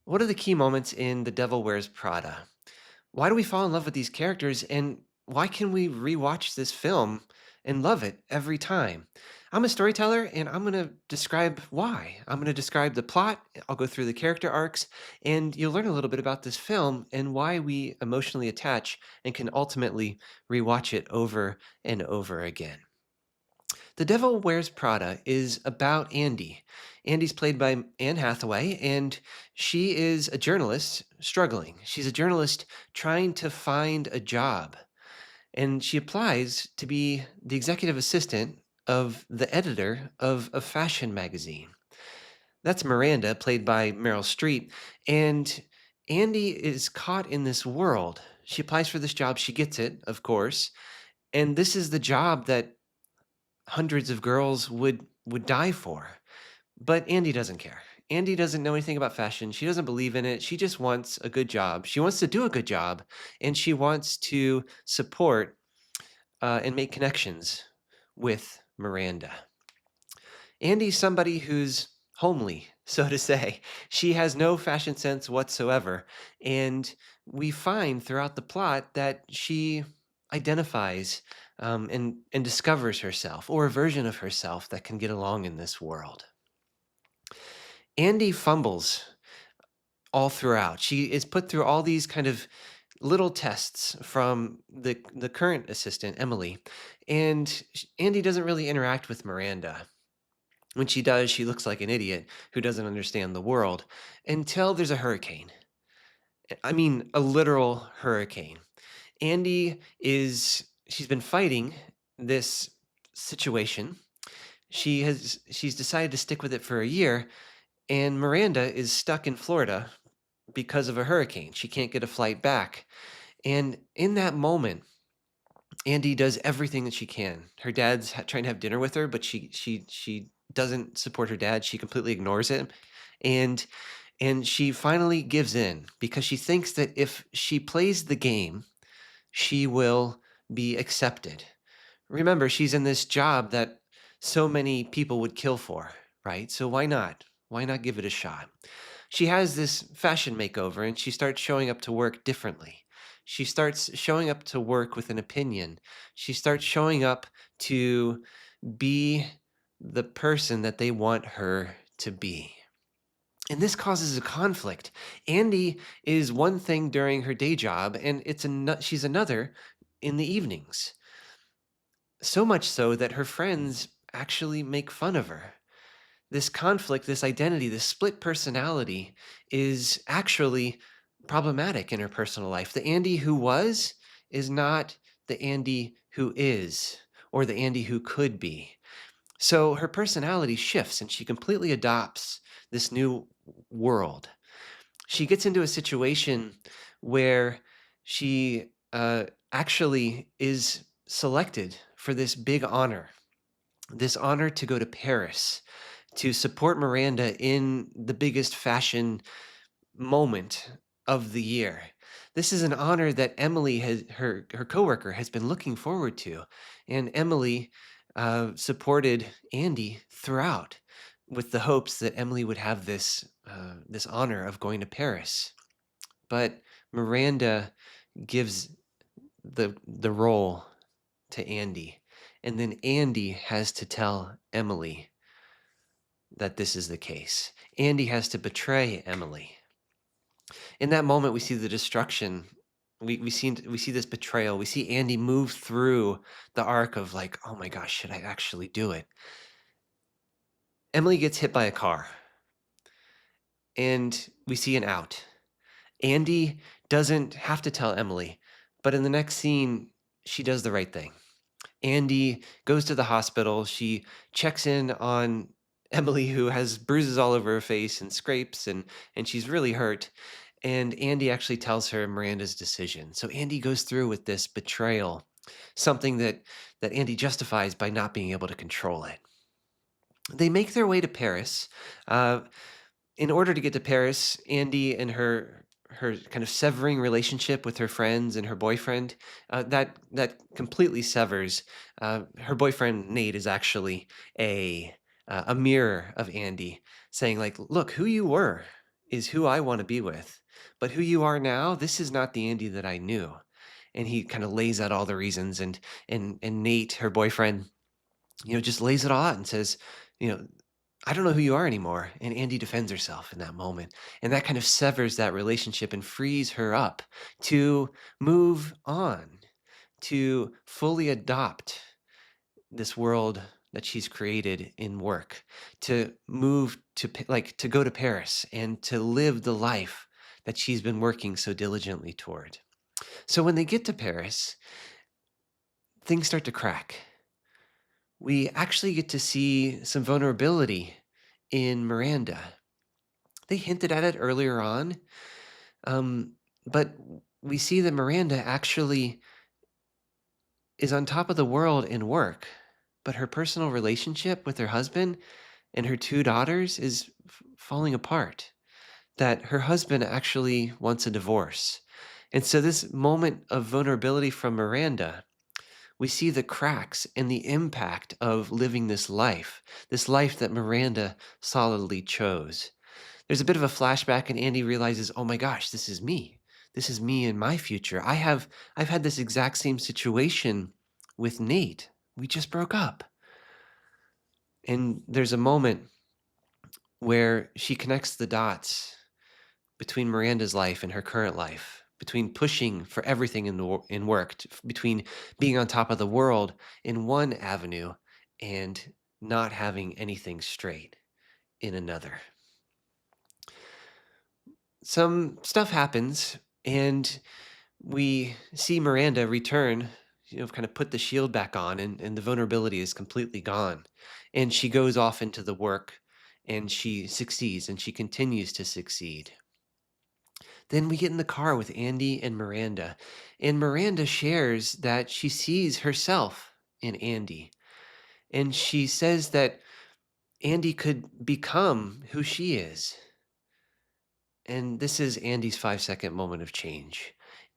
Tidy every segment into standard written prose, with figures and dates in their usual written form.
What are the key moments in The Devil Wears Prada? Why do we fall in love with these characters, and why can we rewatch this film and love it every time? I'm a storyteller, and I'm going to describe why. I'm going to describe the plot, I'll go through the character arcs, and you'll learn a little bit about this film and why we emotionally attach and can ultimately rewatch it over and over again. The Devil Wears Prada is about Andy. Andy's played by Anne Hathaway, and she is a journalist struggling. She's a journalist trying to find a job, and she applies to be the executive assistant of the editor of a fashion magazine. That's Miranda, played by Meryl Streep, and Andy is caught in this world. She applies for this job, she gets it, of course, and this is the job that hundreds of girls would die for. But Andy doesn't care. Andy doesn't know anything about fashion. She doesn't believe in it. She just wants a good job. She wants to do a good job, and she wants to support and make connections with Miranda. Andy's somebody who's homely, so to say. She has no fashion sense whatsoever, and we find throughout the plot that she identifies and discovers herself, or a version of herself that can get along in this world. Andy fumbles all throughout. She is put through all these kind of little tests from the current assistant, Emily, and Andy doesn't really interact with Miranda. When she does, she looks like an idiot who doesn't understand the world until there's a hurricane. I mean, a literal hurricane. She's been fighting this situation. She's decided to stick with it for a year, and Miranda is stuck in Florida because of a hurricane. She can't get a flight back. And in that moment, Andy does everything that she can. Her dad's trying to have dinner with her, but she doesn't support her dad. She completely ignores him, and she finally gives in because she thinks that if she plays the game, she will be accepted. Remember, she's in this job that so many people would kill for, right? So why not? Why not give it a shot? She has this fashion makeover and she starts showing up to work differently. She starts showing up to work with an opinion. She starts showing up to be the person that they want her to be. And this causes a conflict. Andy is one thing during her day job, and she's another in the evenings. So much so that her friends actually make fun of her. This conflict, this identity, this split personality is actually problematic in her personal life. The Andy who was is not the Andy who is, or the Andy who could be. So her personality shifts and she completely adopts this new world. She gets into a situation where she actually is selected for this honor to go to Paris to support Miranda in the biggest fashion moment of the year. This is an honor that Emily her coworker has been looking forward to, and Emily supported Andy throughout with the hopes that Emily would have this honor of going to Paris. But Miranda gives the role to Andy, and then Andy has to tell Emily that this is the case. Andy has to betray Emily. In that moment, we see the destruction. We see this betrayal. We see Andy move through the arc of like, oh my gosh, should I actually do it? Emily gets hit by a car, and we see an out. Andy doesn't have to tell Emily, but in the next scene, she does the right thing. Andy goes to the hospital. She checks in on Emily, who has bruises all over her face and scrapes, and she's really hurt. And Andy actually tells her Miranda's decision. So Andy goes through with this betrayal, something that Andy justifies by not being able to control it. They make their way to Paris. In order to get to Paris, Andy and her kind of severing relationship with her friends and her boyfriend, that completely severs. Her boyfriend Nate is actually a mirror of Andy, saying like, "Look who you were. is who I want to be with. But who you are now, this is not the Andy that I knew. And he kind of lays out all the reasons, and Nate, her boyfriend, just lays it all out and says, you know, I don't know who you are anymore. And Andy defends herself in that moment. And that kind of severs that relationship and frees her up to move on, to fully adopt this world that she's created in work, to move to to go to Paris and to live the life that she's been working so diligently toward. So when they get to Paris, things start to crack. We actually get to see some vulnerability in Miranda. They hinted at it earlier on, um, but we see that Miranda actually is on top of the world in work, but her personal relationship with her husband and her two daughters is falling apart. That her husband actually wants a divorce. And so, this moment of vulnerability from Miranda, we see the cracks and the impact of living this life that Miranda solidly chose. There's a bit of a flashback, and Andy realizes, oh my gosh, this is me. This is me in my future. I've had this exact same situation with Nate. We just broke up. And there's a moment where she connects the dots between Miranda's life and her current life, between pushing for everything in work, between being on top of the world in one avenue and not having anything straight in another. Some stuff happens, and we see Miranda return, kind of put the shield back on, and the vulnerability is completely gone. And she goes off into the work, and she succeeds, and she continues to succeed. Then we get in the car with Andy and Miranda shares that she sees herself in Andy. And she says that Andy could become who she is. And this is Andy's 5-second moment of change.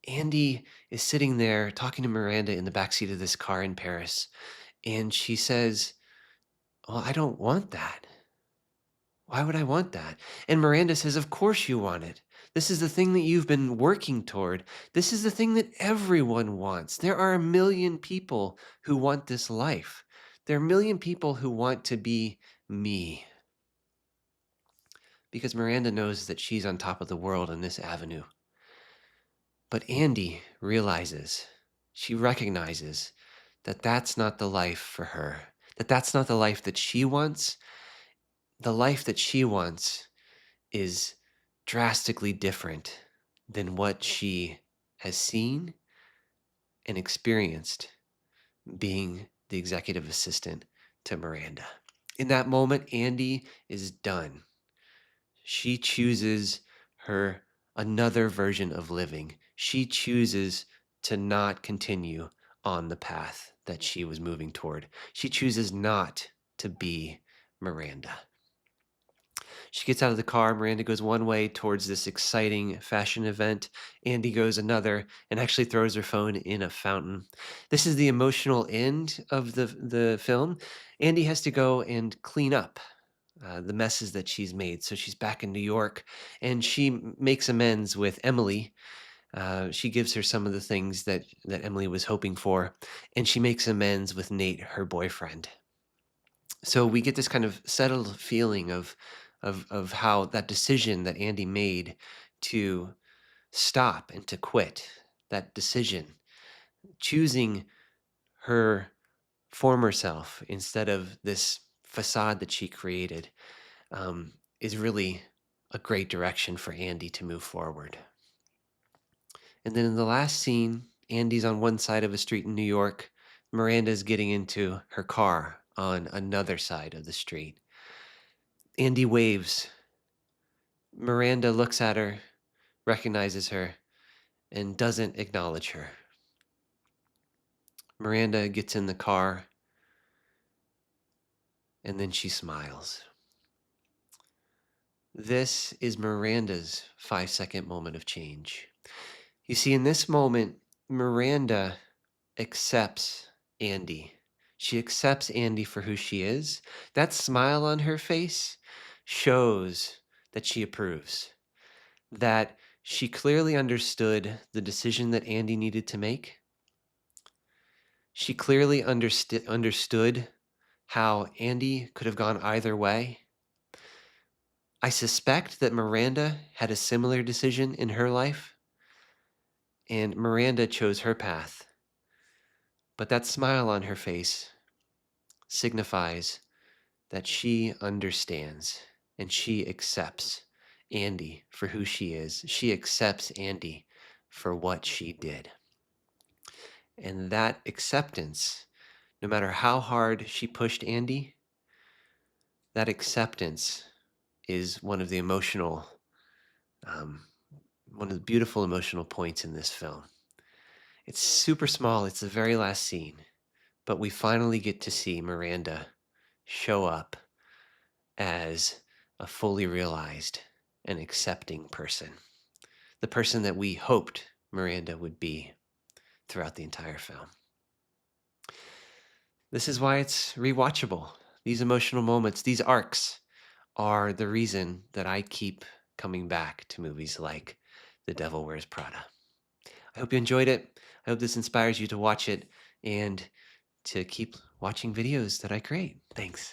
Andy is sitting there talking to Miranda in the backseat of this car in Paris. And she says, well, I don't want that. Why would I want that? And Miranda says, of course you want it. This is the thing that you've been working toward. This is the thing that everyone wants. There are a million people who want this life. There are a million people who want to be me. Because Miranda knows that she's on top of the world in this avenue. But Andy realizes, she recognizes that that's not the life for her, that that's not the life that she wants. The life that she wants is drastically different than what she has seen and experienced being the executive assistant to Miranda. In that moment, Andy is done. She chooses her another version of living. She chooses to not continue on the path that she was moving toward. She chooses not to be Miranda. She gets out of the car. Miranda goes one way towards this exciting fashion event. Andy goes another and actually throws her phone in a fountain. This is the emotional end of the film. Andy has to go and clean up the messes that she's made. So she's back in New York, and she makes amends with Emily. She gives her some of the things that Emily was hoping for, and she makes amends with Nate, her boyfriend. So we get this kind of settled feeling of how that decision that Andy made to stop and to quit, that decision, choosing her former self instead of this facade that she created, is really a great direction for Andy to move forward. And then in the last scene, Andy's on one side of a street in New York. Miranda's getting into her car on another side of the street. Andy waves. Miranda looks at her, recognizes her, and doesn't acknowledge her. Miranda gets in the car, and then she smiles. This is Miranda's 5-second moment of change. You see, in this moment, Miranda accepts Andy. She accepts Andy for who she is. That smile on her face shows that she approves. that she clearly understood the decision that Andy needed to make. She clearly understood how Andy could have gone either way. I suspect that Miranda had a similar decision in her life, and Miranda chose her path. But that smile on her face signifies that she understands and she accepts Andy for who she is. She accepts Andy for what she did. And that acceptance, no matter how hard she pushed Andy, that acceptance is one of the one of the beautiful emotional points in this film. It's super small. It's the very last scene, but we finally get to see Miranda show up as a fully realized and accepting person. The person that we hoped Miranda would be throughout the entire film. This is why it's rewatchable. These emotional moments, these arcs, are the reason that I keep coming back to movies like The Devil Wears Prada. I hope you enjoyed it. I hope this inspires you to watch it and to keep watching videos that I create. Thanks.